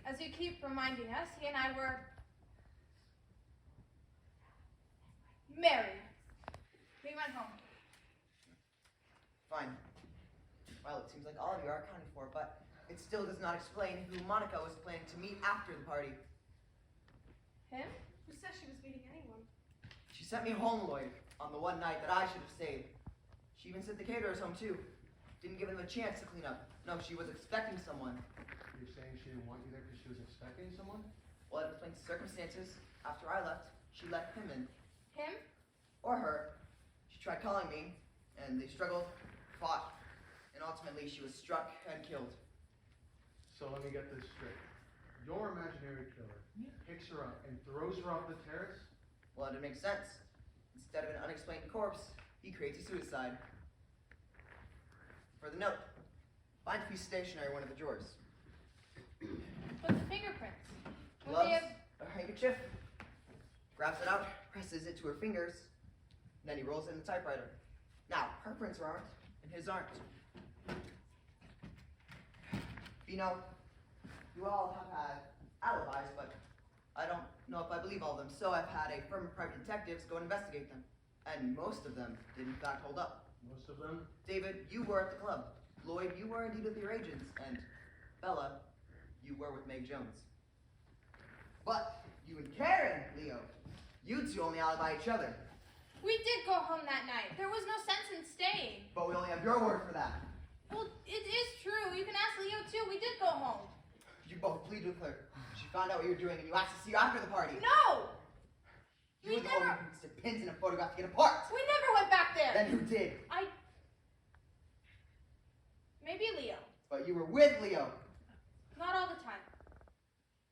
As you keep reminding us, he and I were married. We went home. Fine. Well, it seems like all of you are accounted for, but it still does not explain who Monica was planning to meet after the party. Him? Who said she was meeting anyone? She sent me home, Lloyd, on the one night that I should have stayed. She even sent the caterers home, too. Didn't give them a chance to clean up. No, she was expecting someone. You're saying she didn't want you there because she was expecting someone? Well, it explains the circumstances. After I left, she let him in. Him? Or her. She tried calling me, and they struggled, fought, and ultimately she was struck and killed. So let me get this straight. Your imaginary killer picks her up and throws her off the terrace? Well, it makes sense. Instead of an unexplained corpse, he creates a suicide. For the note, find a piece of stationery in one of the drawers. But the fingerprints. Would Gloves, they have... a handkerchief, grabs it out, presses it to her fingers, and then he rolls it in the typewriter. Now, her prints aren't, and his aren't. You know, you all have had alibis, but I don't know if I believe all of them, so I've had a firm of private detectives go and investigate them. And most of them did in fact hold up. Most of them? David, you were at the club. Lloyd, you were indeed with your agents. And Bella, you were with Meg Jones. But you and Karen, Leo, you two only alibi each other. We did go home that night. There was no sense in staying. But we only have your word for that. Well, it is true. You can ask Leo, too. We did go home. You both pleaded with her. She found out what you were doing and you asked to see you after the party. No! You were the only one who stick pins in a photograph to get apart. We never went back there. Then who did? Maybe Leo. But you were with Leo. Not all the time.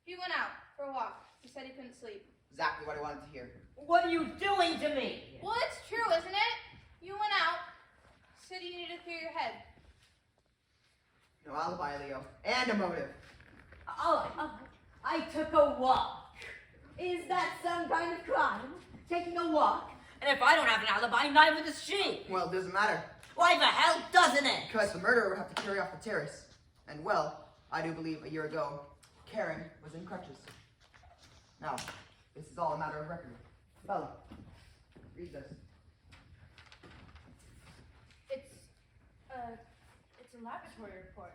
He went out for a walk. He said he couldn't sleep. Exactly what I wanted to hear. What are you doing to me? Well, it's true, isn't it? You went out. Said you needed to clear your head. No alibi, Leo. And a motive. I took a walk. Is that some kind of crime? Taking a walk? And if I don't have an alibi, neither does she. Well, it doesn't matter. Why the hell doesn't it? Because the murderer would have to carry off the terrace. And well, I do believe a year ago, Karen was in crutches. Now, this is all a matter of record. Bella, read this. It's a laboratory report.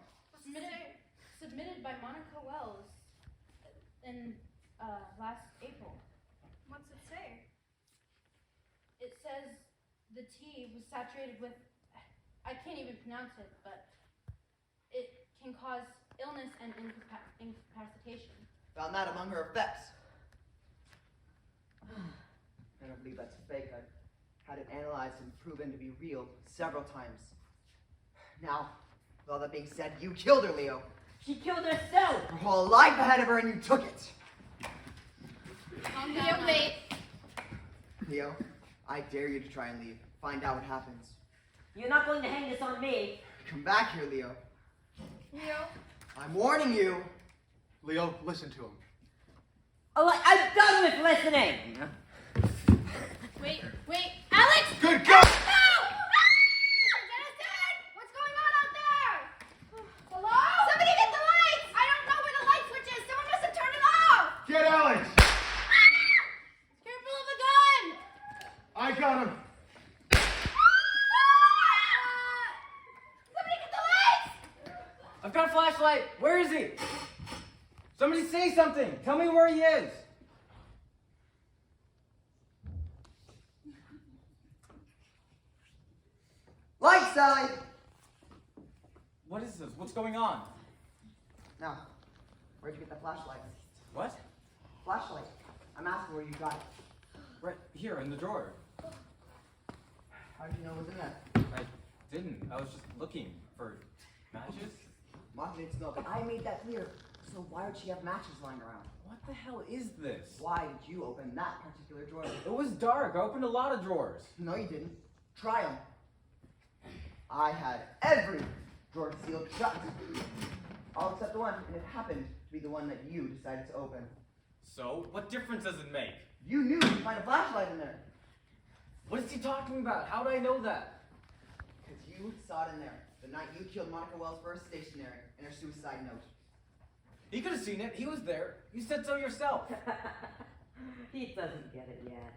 Submitted by Monica Wells in last April. What's it say? It says the tea was saturated with, I can't even pronounce it, but it can cause illness and incapacitation. Found that among her effects. I don't believe that's fake. I've had it analyzed and proven to be real several times. Now, with all that being said, you killed her, Leo. She killed herself. Her whole life ahead of her and you took it. Leo, wait. Leo, I dare you to try and leave. Find out what happens. You're not going to hang this on me. Come back here, Leo. Leo? I'm warning you. Leo, listen to him. Oh, I'm done with listening. Wait. Alex! Good God! No! Denison! What's going on out there? Hello? Somebody get the lights! I don't know where the light switch is. Someone must have turned it off. Get Alex! Careful of the gun! I got him. Somebody get the lights! I've got a flashlight. Where is he? Somebody say something. Tell me where he is. Light, Sally! What is this? What's going on? Now, where'd you get the flashlight? What? Flashlight. I'm asking where you got it. Right here in the drawer. How did you know it was in there? I didn't. I was just looking for matches. Mom didn't smell it. I made that clear. So why would she have matches lying around? What the hell is this? Why did you open that particular drawer? It was dark. I opened a lot of drawers. No, you didn't. Try them. I had every drawer sealed shut. All except the one, and it happened to be the one that you decided to open. So, what difference does it make? You knew you'd find a flashlight in there. What is he talking about? How do I know that? Because you saw it in there the night you killed Monica Wells for her stationery and her suicide note. He could have seen it. He was there. You said so yourself. He doesn't get it yet.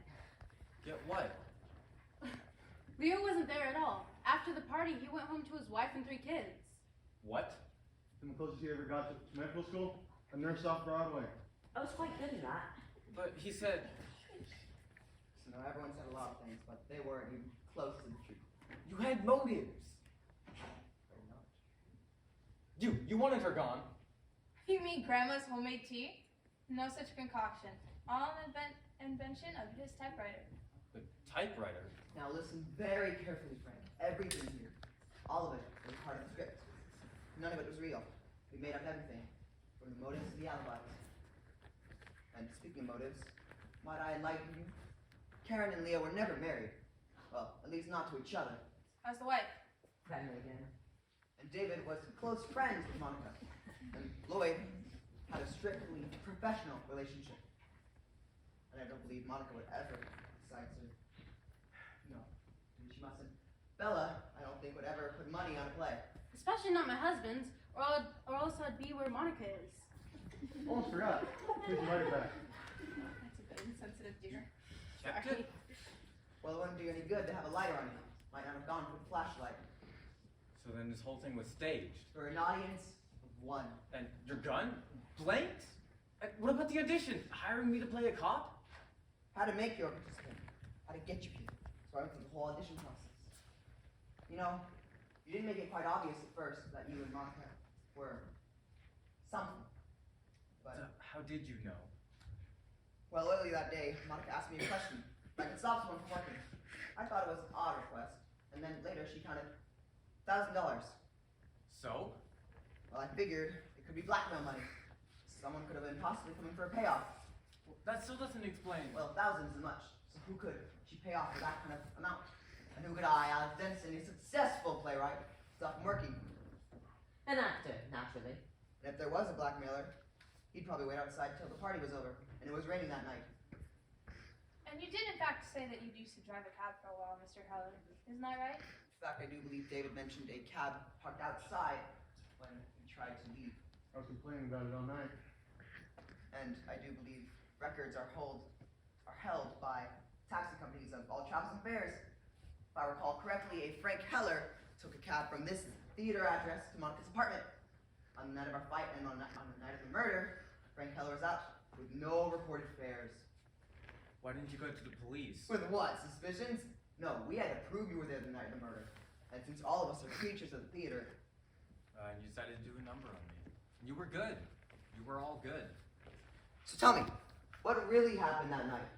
Get what? Leo wasn't there at all. After the party, he went home to his wife and 3 kids. What? And the closest he ever got to medical school? A nurse off Broadway. I was quite good at that. But he said... So now everyone said a lot of things, but they weren't even close to the truth. You had motives. Very much. You wanted her gone. You mean Grandma's homemade tea? No such concoction. All an invention of his typewriter. The typewriter. Now listen very carefully, Frank. Everything here, all of it, was part of the script. None of it was real. We made up everything, from the motives to the alibis. And speaking of motives, might I enlighten you? Karen and Leo were never married. Well, at least not to each other. How's the wife? Family again. And David was close friends with Monica. And Lloyd had a strictly professional relationship. And I don't believe Monica would ever decide to. No, she mustn't. Bella, I don't think would ever put money on a play. Especially not my husband's, or else I'd be where Monica is. Almost forgot. Please write it back. That's a bit insensitive, dear. Checked Sorry. it. Well, it wouldn't do any good to have a lighter on you. Might not have gone for the flashlight. So then this whole thing was staged. For an audience of 1. And your gun? Blanked? And what about the audition? Hiring me to play a cop? How to make your participant. How to get you here. So I went through the whole audition process. You know, you didn't make it quite obvious at first that you and Monica were something. But, How did you know? well, early that day, Monica asked me a question. I could stop someone from working. I thought it was an odd request. And then later she counted $1,000. So? Well, I figured it could be blackmail money. Someone could have been possibly coming for a payoff. Well, that still doesn't explain. Well, thousands is much. So who could she pay off for that kind of amount? And who could I, Levinson, a successful playwright, stop from working? An actor, naturally. And if there was a blackmailer, he'd probably wait outside till the party was over, and it was raining that night. And you did in fact say that you used to drive a cab for a while, Mr. Heller. Isn't that right? In fact, I do believe David mentioned a cab parked outside when he tried to leave. I was complaining about it all night. And I do believe records are held by taxi companies of all travels and fares. If I recall correctly, a Frank Heller took a cab from this theater address to Monica's apartment. On the night of our fight and on the night of the murder, Frank Heller was out with no reported fares. Why didn't you go to the police? With what, suspicions? No, we had to prove you were there the night of the murder. And since all of us are creatures of the theater, And you decided to do a number on me. You were good. You were all good. so tell me, what really happened that night?